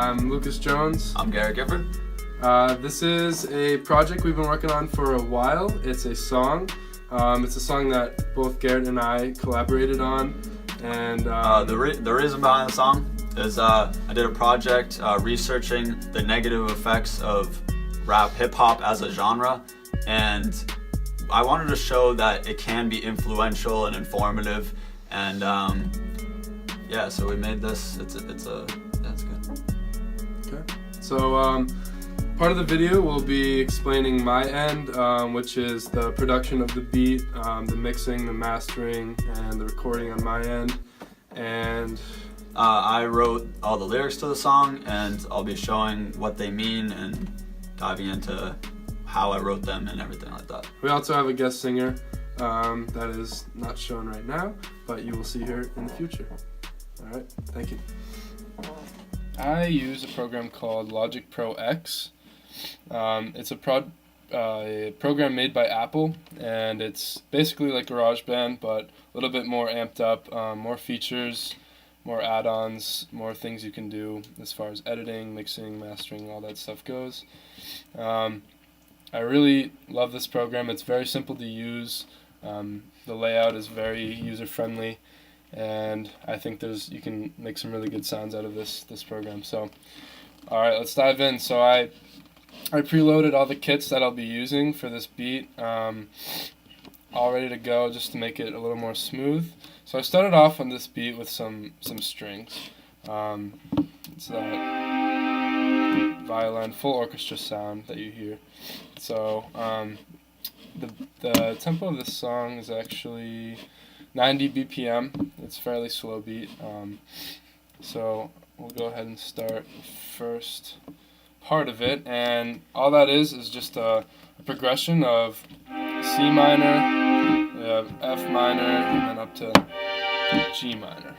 I'm Lucas Jones. I'm Garrett Gifford. This is a project we've been working on for a while. It's a song. It's a song that both Garrett and I collaborated on. And the reason behind the song is I did a project researching the negative effects of rap hip-hop as a genre, and I wanted to show that it can be influential and informative, and yeah, so we made this. That's good. Okay. So part of the video will be explaining my end, which is the production of the beat, the mixing, the mastering, and the recording on my end. And I wrote all the lyrics to the song, and I'll be showing what they mean and diving into how I wrote them and everything like that. We also have a guest singer that is not shown right now, but you will see her in the future. All right, thank you. I use a program called Logic Pro X. It's a program made by Apple, and it's basically like GarageBand, but a little bit more amped up, more features, more add-ons, more things you can do as far as editing, mixing, mastering, all that stuff goes. I really love this program. It's very simple to use. The layout is very user-friendly, and I think you can make some really good sounds out of this program. So, all right, let's dive in. So I preloaded all the kits that I'll be using for this beat, all ready to go, just to make it a little more smooth. So I started off on this beat with some strings. It's that violin, full orchestra sound that you hear. So the tempo of this song is actually 90 BPM. It's a fairly slow beat. So we'll go ahead and start the first part of it, and all that is just a progression of C minor, we have F minor, and then up to G minor,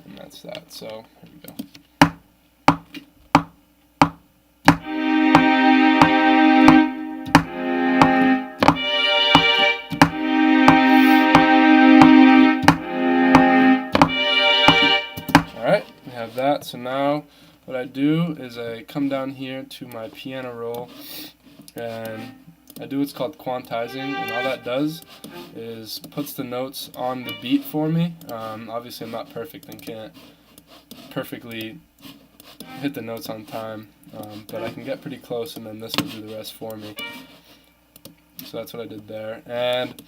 and that's that. So here we go. Alright, we have that. So now what I do is I come down here to my piano roll, and I do what's called quantizing, and all that does is puts the notes on the beat for me. Obviously I'm not perfect and can't perfectly hit the notes on time, but I can get pretty close, and then this will do the rest for me. So that's what I did there. And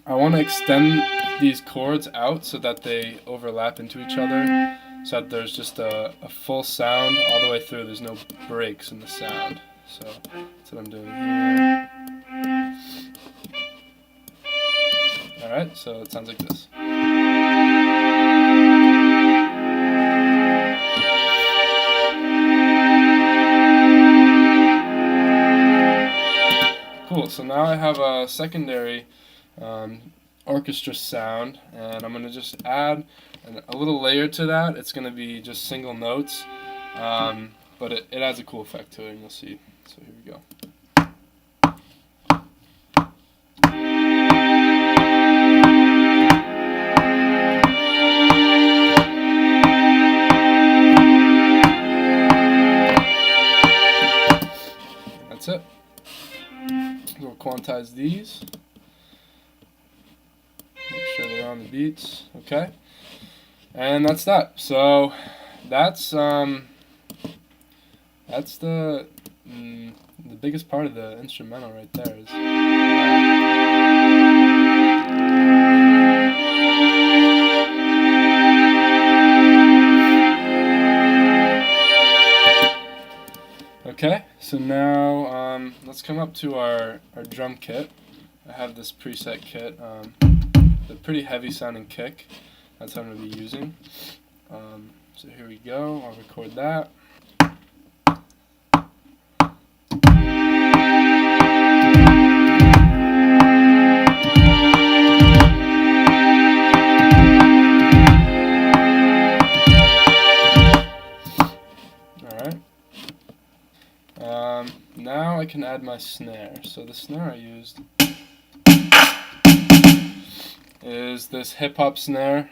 I want to extend these chords out so that they overlap into each other, so that there's just a full sound all the way through. There's no breaks in the sound. So that's what I'm doing here. Alright, so it sounds like this. Cool, so now I have a secondary orchestra sound, and I'm going to just add a little layer to that. It's going to be just single notes, but it adds a cool effect to it, and you'll see. So here we go. That's it. We'll quantize these. Make sure they're on the beats. Okay. And that's that. So that's the biggest part of the instrumental right there. Okay, so now let's come up to our drum kit. I have this preset kit, the pretty heavy sounding kick. That's what I'm going to be using. So here we go, I'll record that. Now I can add my snare. So the snare I used is this hip-hop snare.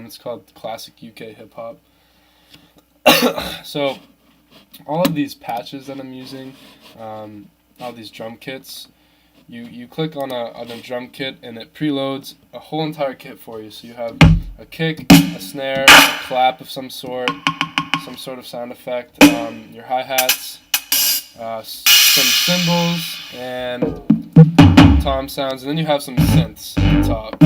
It's called classic UK hip-hop. So all of these patches that I'm using, all these drum kits, you click on a drum kit and it preloads a whole entire kit for you. So you have a kick, a snare, a clap of some sort of sound effect, your hi-hats, some cymbals, and tom sounds, and then you have some synths at the top.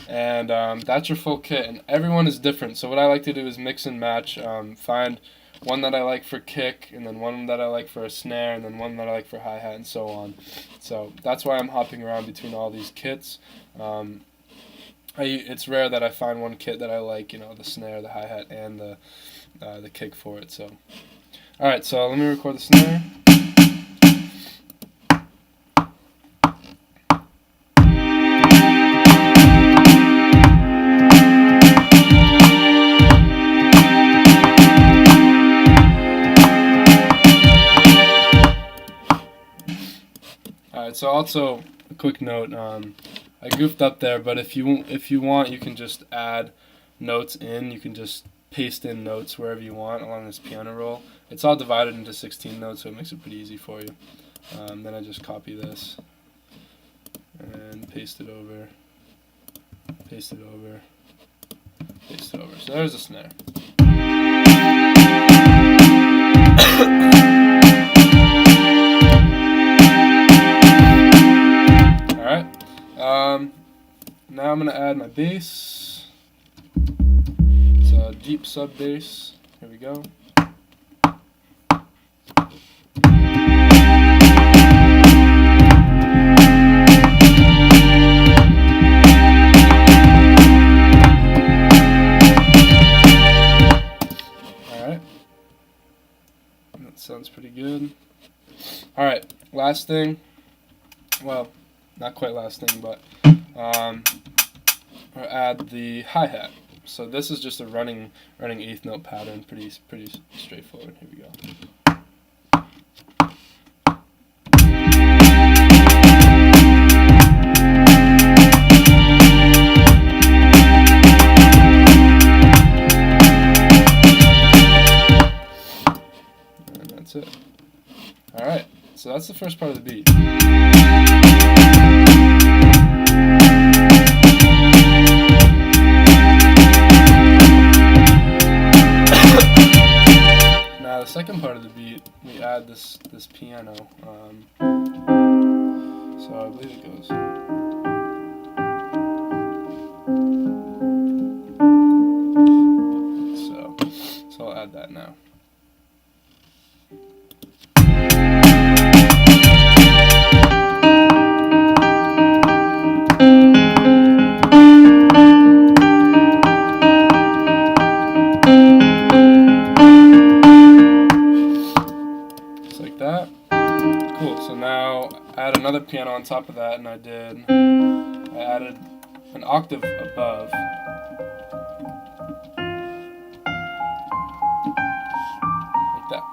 And that's your full kit, and everyone is different. So what I like to do is mix and match, find one that I like for kick, and then one that I like for a snare, and then one that I like for hi-hat, and so on. So that's why I'm hopping around between all these kits. It's rare that I find one kit that I like, the snare, the hi-hat, and the kick for it. So, all right, so let me record the snare. Alright, so also a quick note, I goofed up there, but if you want, you can just add notes in. You can just paste in notes wherever you want along this piano roll. It's all divided into 16 notes, so it makes it pretty easy for you. Then I just copy this and paste it over, paste it over, paste it over. So there's the snare. Now I'm going to add my bass. It's a deep sub bass. Here we go. Alright. That sounds pretty good. Alright, last thing. Well, not quite last thing, but or add the hi-hat. So this is just a running eighth note pattern, pretty straightforward. Here we go. And that's it. All right. So that's the first part of the beat. The second part of the beat, we add this piano. So I believe it goes. So I'll add that now. That. Cool, so now I add another piano on top of that, and I added an octave above. Like that.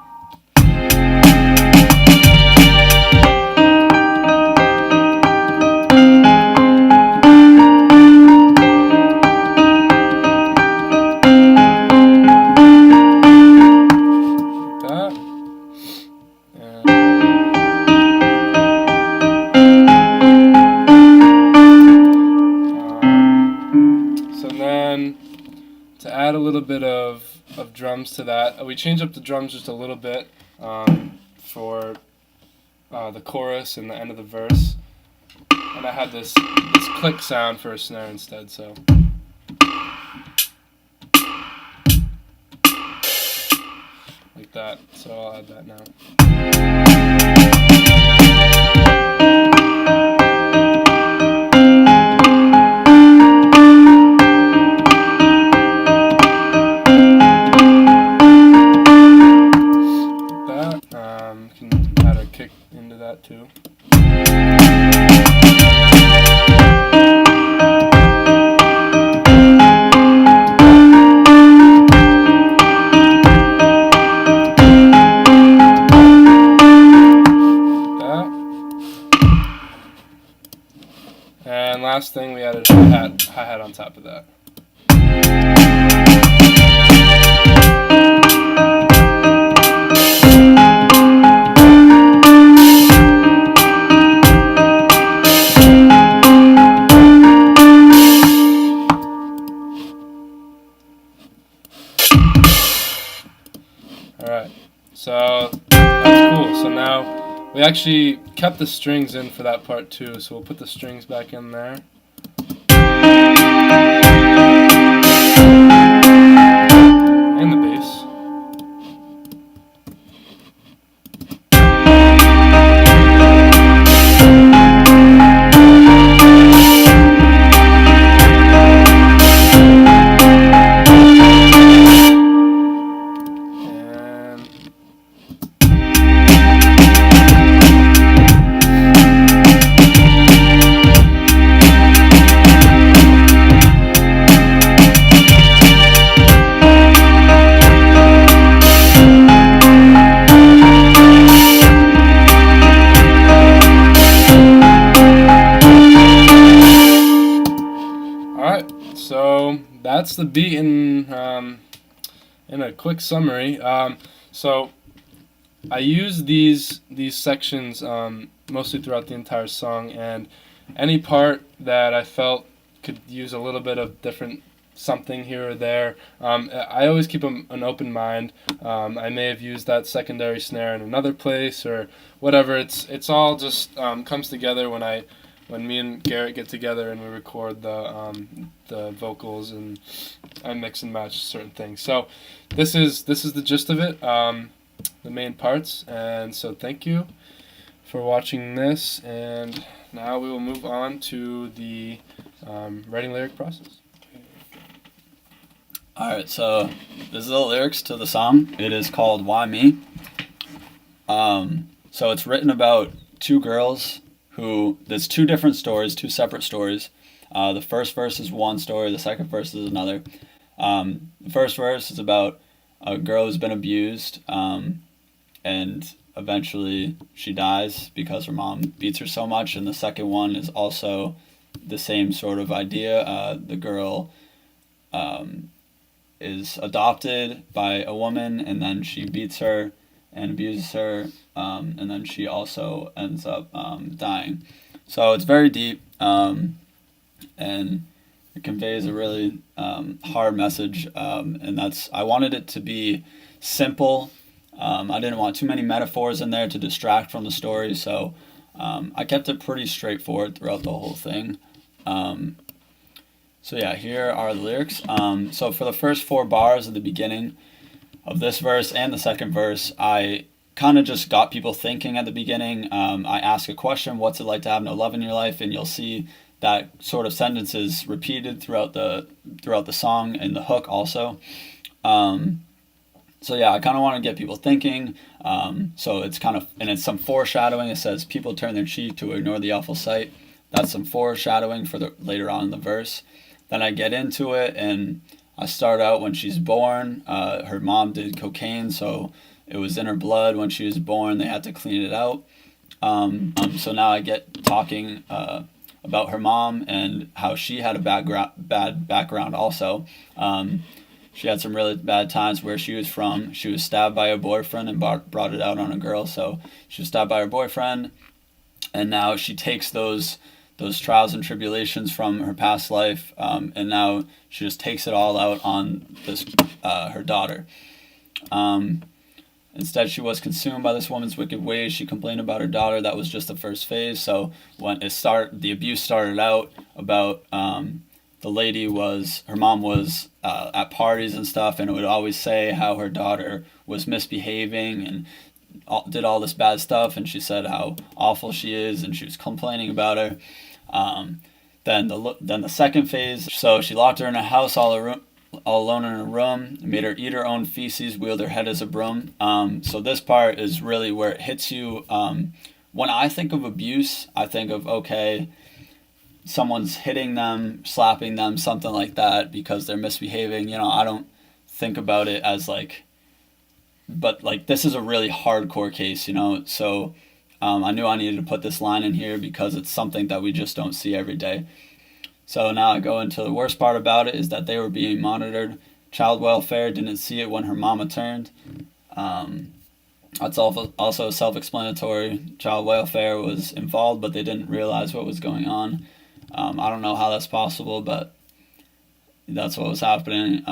To add a little bit of drums to that, we changed up the drums just a little bit for the chorus and the end of the verse, and I had this click sound for a snare instead. So like that. So I'll add that now. Can add a kick into that too. And last thing, we added hi-hat on top of that. We actually kept the strings in for that part too, so we'll put the strings back in there. And the bass. So that's the beat in a quick summary. So I use these sections mostly throughout the entire song, and any part that I felt could use a little bit of different something here or there. I always keep an open mind. I may have used that secondary snare in another place or whatever. It's all just comes together when me and Garrett get together and we record the vocals, and I mix and match certain things. So this is the gist of it, the main parts. And so thank you for watching this, and now we will move on to the writing lyric process. Alright, so this is the lyrics to the song. It is called Why Me? So it's written about two girls there's two different stories, two separate stories. The first verse is one story, the second verse is another. The first verse is about a girl who's been abused, and eventually she dies because her mom beats her so much, and the second one is also the same sort of idea. The girl is adopted by a woman, and then she beats her and abuses her, and then she also ends up dying. So it's very deep, and it conveys a really hard message, and I wanted it to be simple. I didn't want too many metaphors in there to distract from the story, so I kept it pretty straightforward throughout the whole thing. So yeah, here are the lyrics. So for the first 4 bars at the beginning of this verse and the second verse, I kind of just got people thinking at the beginning. I ask a question, what's it like to have no love in your life? And you'll see that sort of sentences repeated throughout the song and the hook also. So yeah, I kind of want to get people thinking. So it's and it's some foreshadowing. It says, people turn their cheek to ignore the awful sight. That's some foreshadowing for later on in the verse. Then I get into it, and I start out when she's born. Her mom did cocaine, so it was in her blood when she was born. They had to clean it out. So now I get talking about her mom and how she had a bad background also. She had some really bad times where she was from. She was stabbed by her boyfriend and brought it out on a girl. So she was stabbed by her boyfriend, and now she takes those trials and tribulations from her past life, and now she just takes it all out on her daughter. Instead, she was consumed by this woman's wicked ways. She complained about her daughter. That was just the first phase. So when the abuse started out about her mom was at parties and stuff, and it would always say how her daughter was misbehaving and did all this bad stuff, and she said how awful she is, and she was complaining about her. Then the second phase, so she locked her in a house all alone in her room, made her eat her own feces, wheeled her head as a broom. So this part is really where it hits you. When I think of abuse, I think of, okay, someone's hitting them, slapping them, something like that because they're misbehaving. I don't think about it as but this is a really hardcore case, so I knew I needed to put this line in here because it's something that we just don't see every day. So now I go into the worst part about it is that they were being monitored. Child welfare didn't see it when her mama turned. That's also self-explanatory. Child welfare was involved, but they didn't realize what was going on. I don't know how that's possible, but that's what was happening.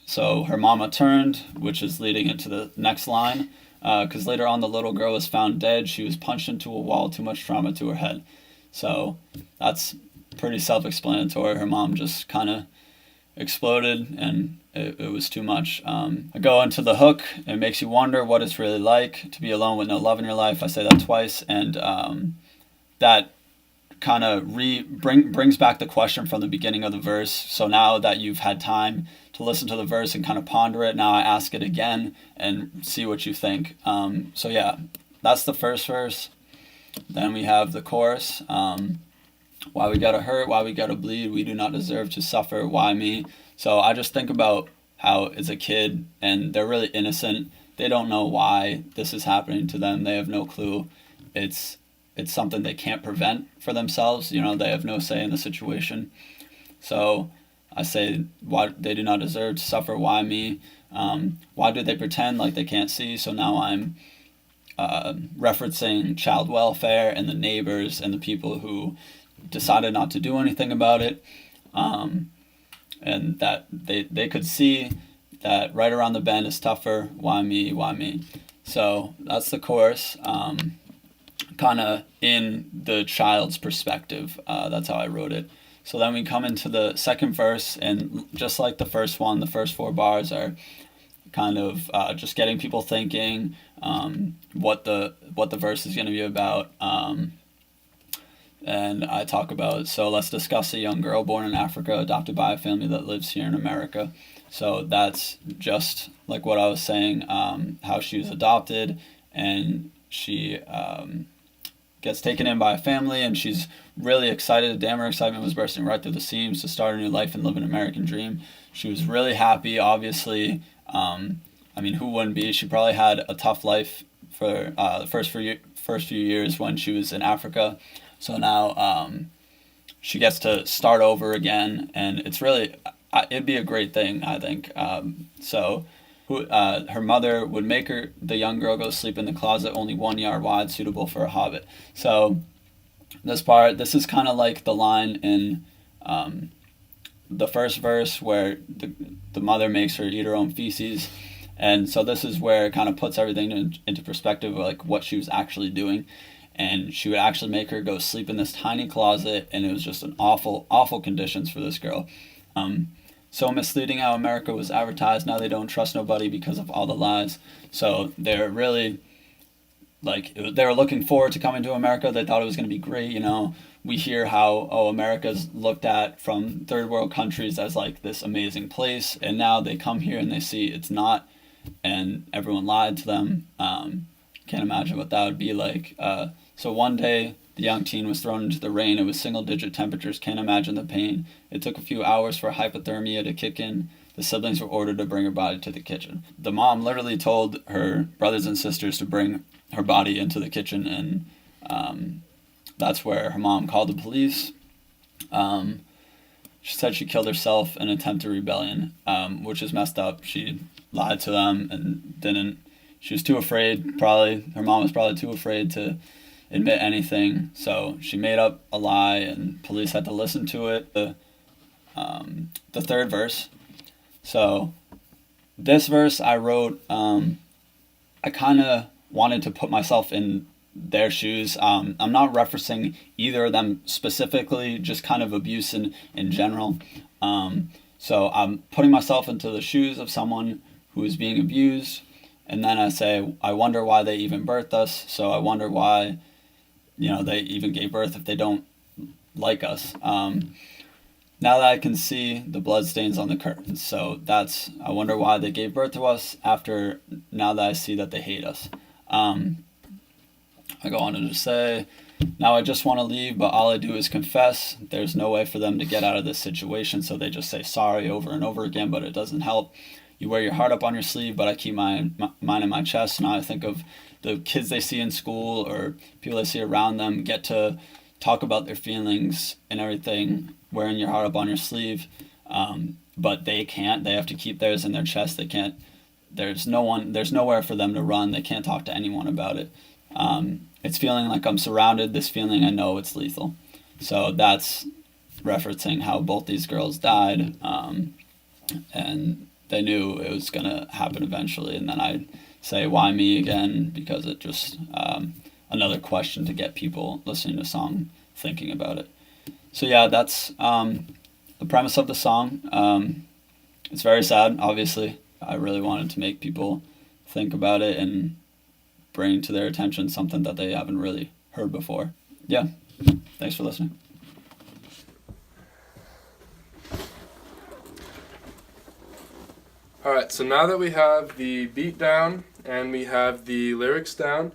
So her mama turned, which is leading into the next line. because later on the little girl was found dead. She was punched into a wall, too much trauma to her head. So that's pretty self-explanatory. Her mom just kind of exploded, and it was too much. I go into the hook. It makes you wonder what it's really like to be alone with no love in your life. I say that twice, and that kind of brings back the question from the beginning of the verse. So now that you've had time to listen to the verse and kind of ponder it, now I ask it again and see what you think. So yeah, that's the first verse. Then we have the chorus. Why we gotta hurt, why we gotta bleed, we do not deserve to suffer, why me? So I just think about how it's a kid and they're really innocent. They don't know why this is happening to them. They have no clue. It's something they can't prevent for themselves. You know, they have no say in the situation. So I say, why they do not deserve to suffer, why me? Why do they pretend like they can't see? So now I'm referencing child welfare and the neighbors and the people who decided not to do anything about it, and that they could see that right around the bend is tougher. Why me? Why me? So that's the chorus, kind of in the child's perspective. That's how I wrote it. So then we come into the second verse, and just like the first one, the first 4 bars are kind of just getting people thinking what the verse is going to be about. And I talk about, so let's discuss a young girl born in Africa, adopted by a family that lives here in America. So that's just like what I was saying, how she was adopted, and she gets taken in by a family, and she's really excited. Damn, her excitement was bursting right through the seams to start a new life and live an American dream. She was really happy, obviously. I mean, who wouldn't be? She probably had a tough life for the first few years when she was in Africa. So now she gets to start over again, and it's really, it'd be a great thing, I think. Her mother would make the young girl go sleep in the closet only 1 yard wide, suitable for a hobbit. So this is kind of like the line in the first verse where the mother makes her eat her own feces. And so this is where it kind of puts everything into perspective, like what she was actually doing. And she would actually make her go sleep in this tiny closet, and it was just an awful, awful conditions for this girl. So misleading how America was advertised. Now they don't trust nobody because of all the lies. So they're really, they were looking forward to coming to America. They thought it was going to be great. You know, we hear how, America's looked at from third world countries as like this amazing place. And now they come here and they see it's not, and everyone lied to them. Can't imagine what that would be like. So one day, the young teen was thrown into the rain. It was single-digit temperatures. Can't imagine the pain. It took a few hours for hypothermia to kick in. The siblings were ordered to bring her body to the kitchen. The mom literally told her brothers and sisters to bring her body into the kitchen, and that's where her mom called the police. She said she killed herself in an attempt to rebellion, which is messed up. She lied to them and didn't. She was too afraid, probably. Her mom was probably too afraid to admit anything. So she made up a lie, and police had to listen to it. The third verse. So this verse I wrote, I kind of wanted to put myself in their shoes. I'm not referencing either of them specifically, just kind of abuse in general. So I'm putting myself into the shoes of someone who is being abused. And then I say, I wonder why they even birthed us. So I wonder why, they even gave birth if they don't like us. Now that I can see the bloodstains on the curtains. So I wonder why they gave birth to us now that I see that they hate us. I go on to just say, now I just want to leave, but all I do is confess. There's no way for them to get out of this situation. So they just say sorry over and over again, but it doesn't help. You wear your heart up on your sleeve, but I keep mine in my chest. Now I think of the kids they see in school or people they see around them get to talk about their feelings and everything, wearing your heart up on your sleeve. But they can't. They have to keep theirs in their chest. They can't. There's nowhere for them to run. They can't talk to anyone about it. It's feeling like I'm surrounded. This feeling, I know it's lethal. So that's referencing how both these girls died. And they knew it was going to happen eventually. And then I say why me again, because it just another question to get people listening to the song thinking about it. So yeah, that's the premise of the song. It's very sad, obviously. I really wanted to make people think about it and bring to their attention something that they haven't really heard before. Yeah, thanks for listening. Alright, so now that we have the beat down and we have the lyrics down,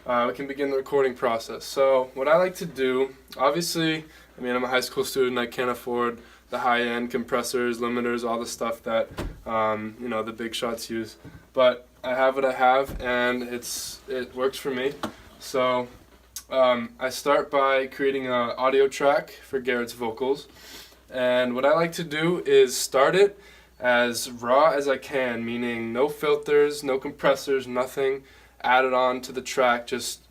we can begin the recording process. So what I like to do, obviously, I'm a high school student, I can't afford the high-end compressors, limiters, all the stuff that the big shots use. But I have what I have, and it works for me. So I start by creating an audio track for Garrett's vocals. And what I like to do is start it as raw as I can, meaning no filters, no compressors, nothing added on to the track, just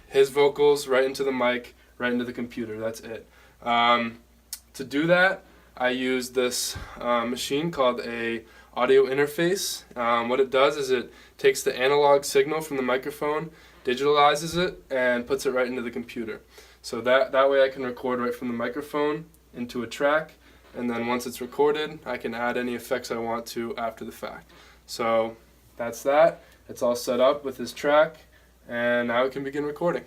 his vocals right into the mic, right into the computer, that's it. To do that, I use this machine called a audio interface. What it does is it takes the analog signal from the microphone, digitalizes it, and puts it right into the computer. So that way I can record right from the microphone into a track, and then once it's recorded, I can add any effects I want to after the fact. So that's that. It's all set up with this track, and now we can begin recording.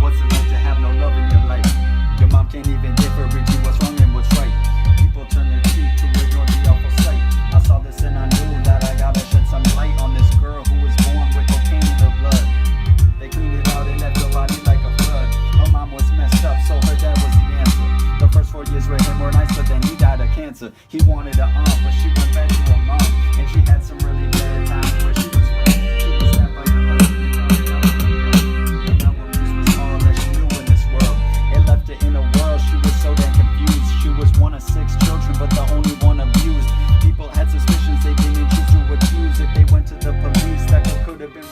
What's it like to have no love in your life? Your mom can't even differentiate what's wrong and what's right. People turn their cheek to ignore the awful sight. I saw this and I knew that I gotta shed some light on this girl who was born with cocaine in her blood. They cleaned it out and left her body like a flood. Her mom was messed up, so her dad was the answer. The first 4 years with him were nice, but then he died of cancer. He wanted a aunt, but she went back to her mom, and she had some really bad times where she was from. She was stabbed by her husband, and now abuse was all that she knew in this world. It left her in a world, she was so damn confused. She was one of 6 children, but the only one abused. People had suspicions, they didn't choose to accuse. If they went to the police, that could have been.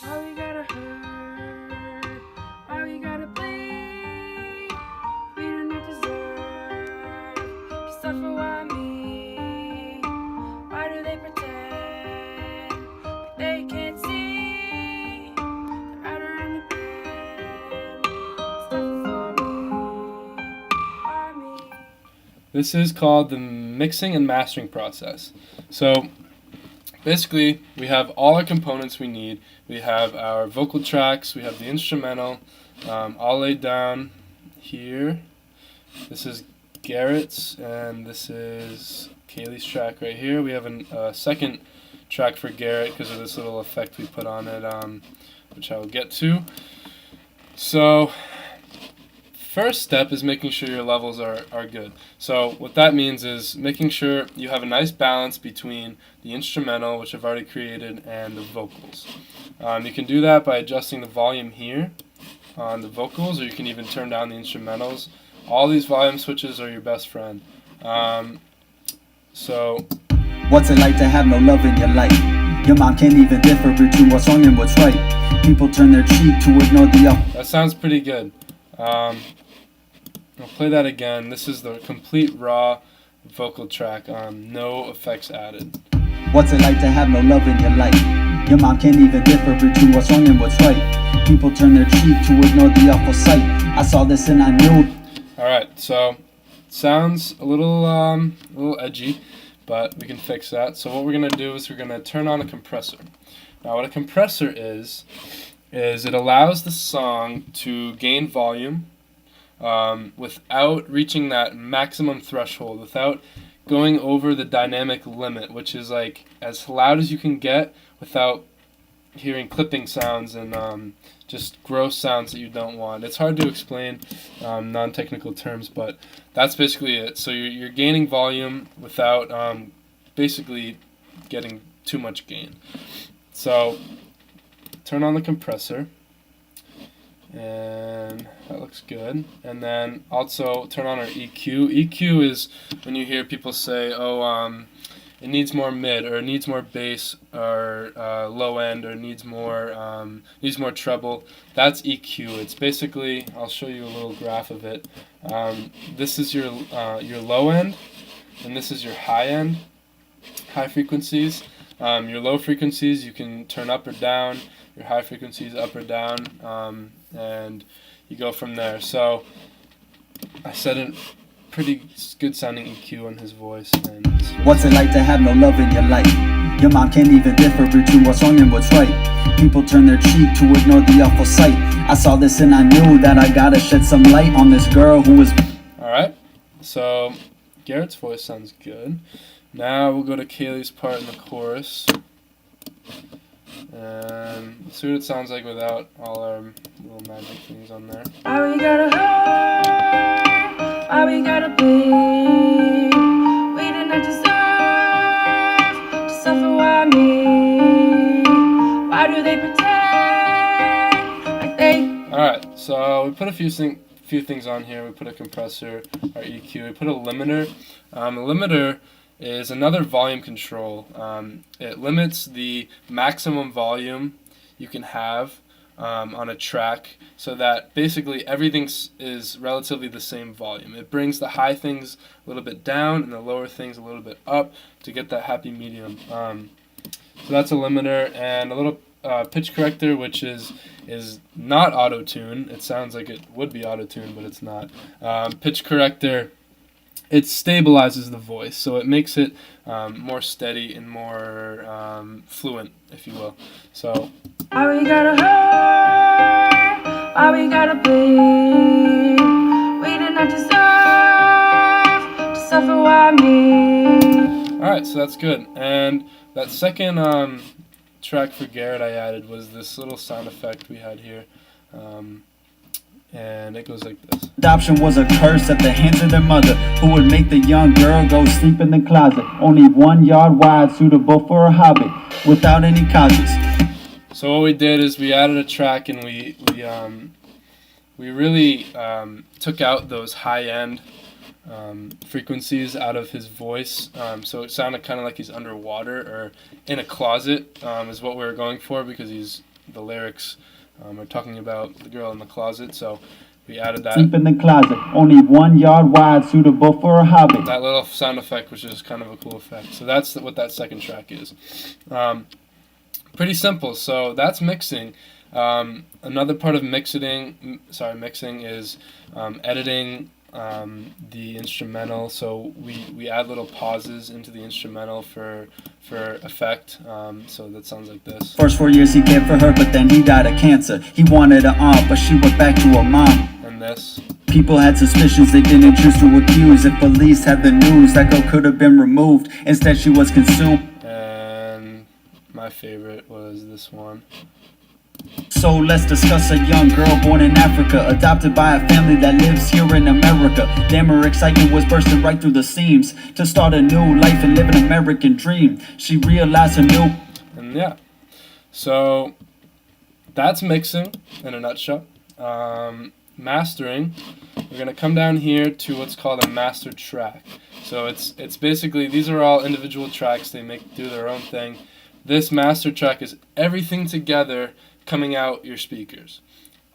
Why we gotta hurt? Why we gotta bleed? We do not deserve to suffer. Why me? Why do they pretend but they can't see? They're right around the bend. Suffer for me. Why me? This is called the mixing and mastering process. So basically, we have all our components we need. We have our vocal tracks, we have the instrumental, all laid down here. This is Garrett's, and this is Kaylee's track right here. We have a second track for Garrett because of this little effect we put on it, which I will get to. So first step is making sure your levels are good. So what that means is making sure you have a nice balance between the instrumental, which I've already created, and the vocals. You can do that by adjusting the volume here on the vocals, or you can even turn down the instrumentals. All these volume switches are your best friend. So What's it like to have no love in your life? Your mom can't even differ between what's wrong and what's right. People turn their cheek to ignore the that sounds pretty good. I'll play that again. This is the complete raw vocal track, no effects added. What's it like to have no love in your life? Your mom can't even differ between what's wrong and what's right. People turn their cheek to ignore the awful sight. I saw this and I knew. Alright, so sounds a little edgy, but we can fix that. So what we're going to do is we're going to turn on a compressor. Now what a compressor is it allows the song to gain volume without reaching that maximum threshold, without going over the dynamic limit, which is like as loud as you can get without hearing clipping sounds and just gross sounds that you don't want. It's hard to explain non-technical terms, but that's basically it. So you're gaining volume without basically getting too much gain. So turn on the compressor, and that looks good. And then also turn on our EQ. EQ is when you hear people say, oh, it needs more mid, or it needs more bass, or low end, or needs more treble. That's EQ. It's basically, I'll show you a little graph of it. This is your low end, and this is your high frequencies. Your low frequencies you can turn up or down, your high frequencies up or down, and you go from there. So I set a pretty good sounding EQ on his voice. And What's it like to have no love in your life? Your mom can't even differ between what's wrong and what's right. People turn their cheek to ignore the awful sight. I saw this and I knew that I gotta shed some light on this girl who was... Alright, so Garrett's voice sounds good. Now we'll go to Kaylee's part in the chorus. And let's see what it sounds like without all our little magic things on there. Why we gotta hurt? Why we gotta bleed? We did not deserve to suffer. Why me? Why do they pretend like they... Alright, so we put a few things on here. We put a compressor, our EQ, we put a limiter. A limiter is another volume control. It limits the maximum volume you can have on a track so that basically everything is relatively the same volume. It brings the high things a little bit down and the lower things a little bit up to get that happy medium. So that's a limiter, and a little pitch corrector, which is not auto-tune. It sounds like it would be auto-tune, but it's not. Pitch corrector, it stabilizes the voice, so it makes it more steady and more fluent, if you will. So Why we gotta hurt? Why we gotta bleed? We did not deserve to suffer. Why me? alright, so that's good. And that second track for Garrett I added was this little sound effect we had here. And it goes like this. Adoption was a curse at the hands of their mother, who would make the young girl go sleep in the closet. Only 1 yard wide, suitable for a hobbit, without any causes. So what we did is we added a track, and we really took out those high-end frequencies out of his voice. So it sounded kind of like he's underwater or in a closet, is what we were going for, because the lyrics are talking about the girl in the closet. So we added that. Sleep in the closet, only 1 yard wide, suitable for a hobbit. That little sound effect, which is kind of a cool effect. So that's what that second track is. Pretty simple. So that's mixing. Another part of mixing is editing the instrumental. So we add little pauses into the instrumental for effect. So that sounds like this. First 4 years he cared for her, but then he died of cancer. He wanted her aunt, but she went back to her mom. And this. People had suspicions they didn't choose to accuse. If police had the news, that girl could have been removed. Instead she was consumed. And my favorite was this one. So let's discuss a young girl born in Africa, adopted by a family that lives here in America. Damn, her excitement was bursting right through the seams to start a new life and live an American dream. She realized her new... And yeah, so that's mixing in a nutshell. Mastering, we're going to come down here to what's called a master track. So it's basically, these are all individual tracks. They do their own thing. This master track is everything together coming out your speakers.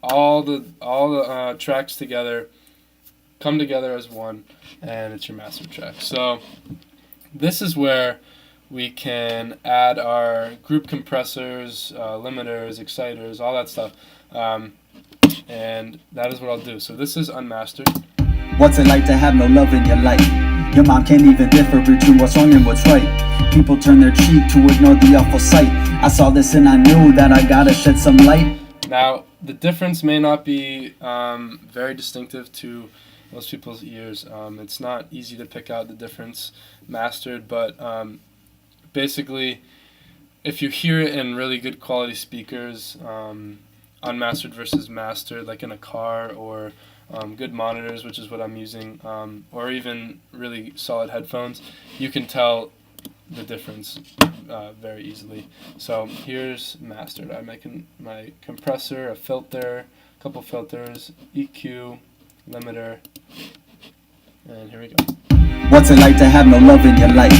All the tracks together come together as one, and it's your master track. So this is where we can add our group compressors, limiters, exciters, all that stuff. And that is what I'll do. So this is unmastered. What's it like to have no love in your life? Your mom can't even differ between what's wrong and what's right. People turn their cheek to ignore the awful sight. I saw this and I knew that I gotta shed some light. Now, the difference may not be very distinctive to most people's ears. It's not easy to pick out the difference mastered, but basically, if you hear it in really good quality speakers, unmastered versus mastered, like in a car, or good monitors, which is what I'm using, or even really solid headphones, you can tell the difference very easily. So here's mastered. I make my compressor, a filter, a couple filters, EQ, limiter, and here we go. What's it like to have no love in your life?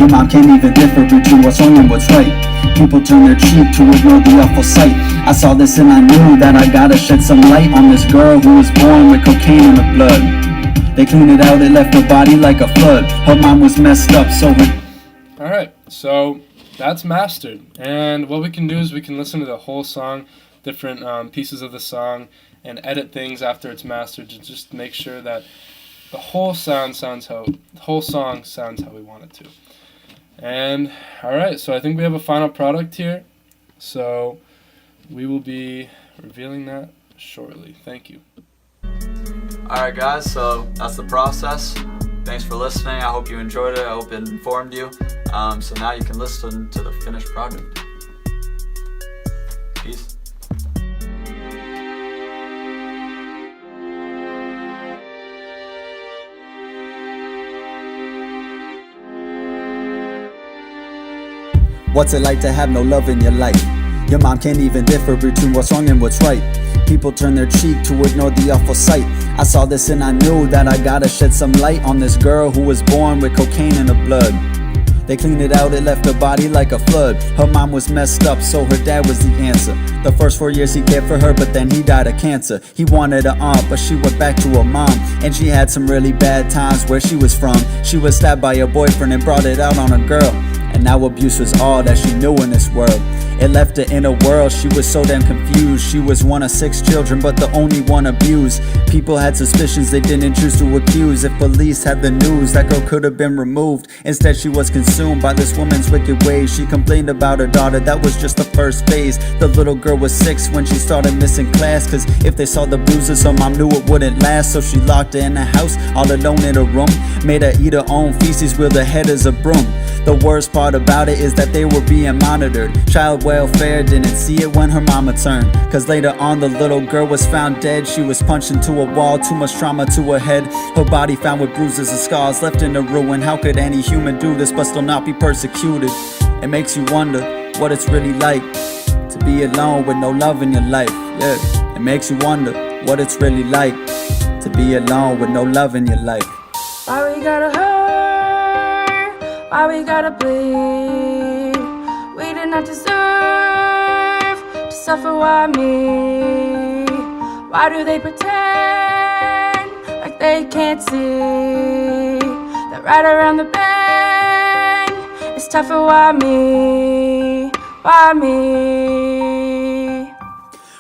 Your mom can't even differ between what's wrong and what's right. People turn their cheek to ignore the awful sight. I saw this and I knew that I gotta shed some light on this girl who was born with cocaine in her blood. They cleaned it out, it left her body like a flood. Her mind was messed up, so her... Alright, so that's mastered. And what we can do is we can listen to the whole song, different pieces of the song, and edit things after it's mastered to just make sure that the whole song sounds how we want it to. And alright, so I think we have a final product here. So we will be revealing that shortly. Thank you. Alright guys, so that's the process. Thanks for listening. I hope you enjoyed it. I hope it informed you. So now you can listen to the finished project. Peace. What's it like to have no love in your life? Your mom can't even differ between what's wrong and what's right. People turn their cheek to ignore the awful sight. I saw this and I knew that I gotta shed some light on this girl who was born with cocaine in her blood. They cleaned it out, it left her body like a flood. Her mom was messed up, so her dad was the answer. The first 4 years he cared for her, but then he died of cancer. He wanted an aunt, but she went back to her mom. And she had some really bad times where she was from. She was stabbed by her boyfriend and brought it out on a girl. And now abuse was all that she knew in this world. It left her in a world, she was so damn confused. She was one of 6 children, but the only one abused. People had suspicions they didn't choose to accuse. If police had the news, that girl could have been removed. Instead she was consumed by this woman's wicked ways. She complained about her daughter, that was just the first phase. The little girl was 6 when she started missing class, cause if they saw the bruises her mom knew it wouldn't last. So she locked her in the house, all alone in a room. Made her eat her own feces, wheeled her head as a broom. The worst part about it is that they were being monitored. Child welfare didn't see it when her mama turned, cause later on the little girl was found dead. She was punched into a wall, too much trauma to her head. Her body found with bruises and scars, left in a ruin. How could any human do this but still not be persecuted? It makes you wonder what it's really like to be alone with no love in your life. Yeah, it makes you wonder what it's really like to be alone with no love in your life. Why we gotta hurt? Why we gotta bleed? We did not deserve to suffer, why me? Why do they pretend like they can't see that right around the bend it's tougher, why me? Why me?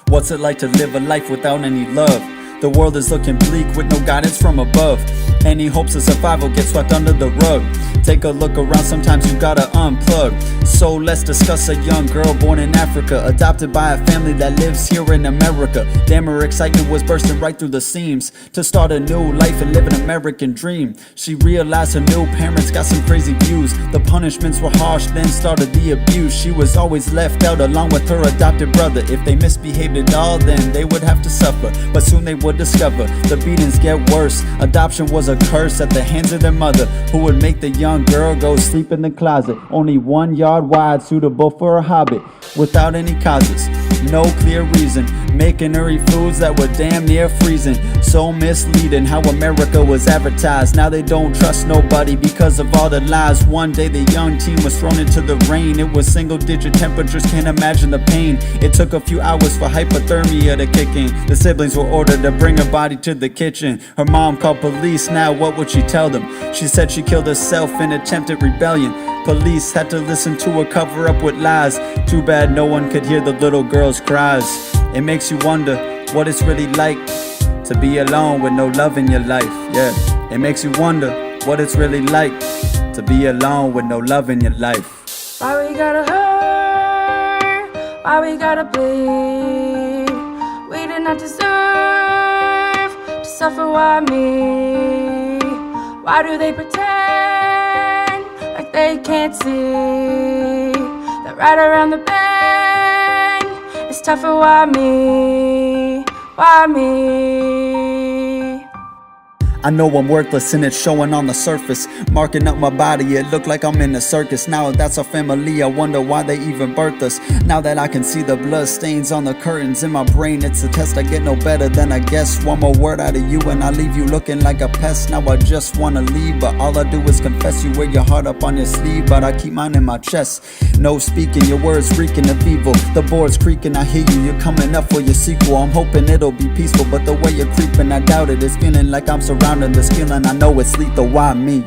What's it like to live a life without any love? The world is looking bleak with no guidance from above. Any hopes of survival get swept under the rug. Take a look around, sometimes you gotta unplug. So let's discuss a young girl born in Africa, adopted by a family that lives here in America. Damn, her excitement was bursting right through the seams to start a new life and live an American dream. She realized her new parents got some crazy views. The punishments were harsh, then started the abuse. She was always left out along with her adopted brother. If they misbehaved at all, then they would have to suffer. But soon they would discover the beatings get worse. Adoption was a curse at the hands of their mother, who would make the young girl go sleep in the closet, only 1 yard wide, suitable for a hobbit, without any causes, no clear reason, making her eat foods that were damn near freezing. So misleading how America was advertised. Now they don't trust nobody because of all the lies. One day the young teen was thrown into the rain. It was single-digit temperatures, can't imagine the pain. It took a few hours for hypothermia to kick in. The siblings were ordered to bring her body to the kitchen. Her mom called police. Now what would she tell them? She said she killed herself in attempted rebellion. Police had to listen to her cover up with lies. Too bad no one could hear the little girl's cries. It makes you wonder what it's really like to be alone with no love in your life. Yeah, it makes you wonder what it's really like to be alone with no love in your life. Why we gotta hurt? Why we gotta bleed? We did not deserve to suffer, why me? Why do they pretend like they can't see that right around the bend it's tougher, why me? Why me? I know I'm worthless and it's showing on the surface. Marking up my body, it looked like I'm in a circus. Now that's our family, I wonder why they even birthed us. Now that I can see the blood stains on the curtains in my brain, it's a test, I get no better than I guess. One more word out of you and I leave you looking like a pest. Now I just wanna leave, but all I do is confess. You wear your heart up on your sleeve, but I keep mine in my chest. No speaking, your words reeking of evil. The board's creaking, I hear you, you're coming up for your sequel. I'm hoping it'll be peaceful, but the way you're creeping, I doubt it. It's feeling like I'm surrounded under the skill and I know it's lethal. Why me?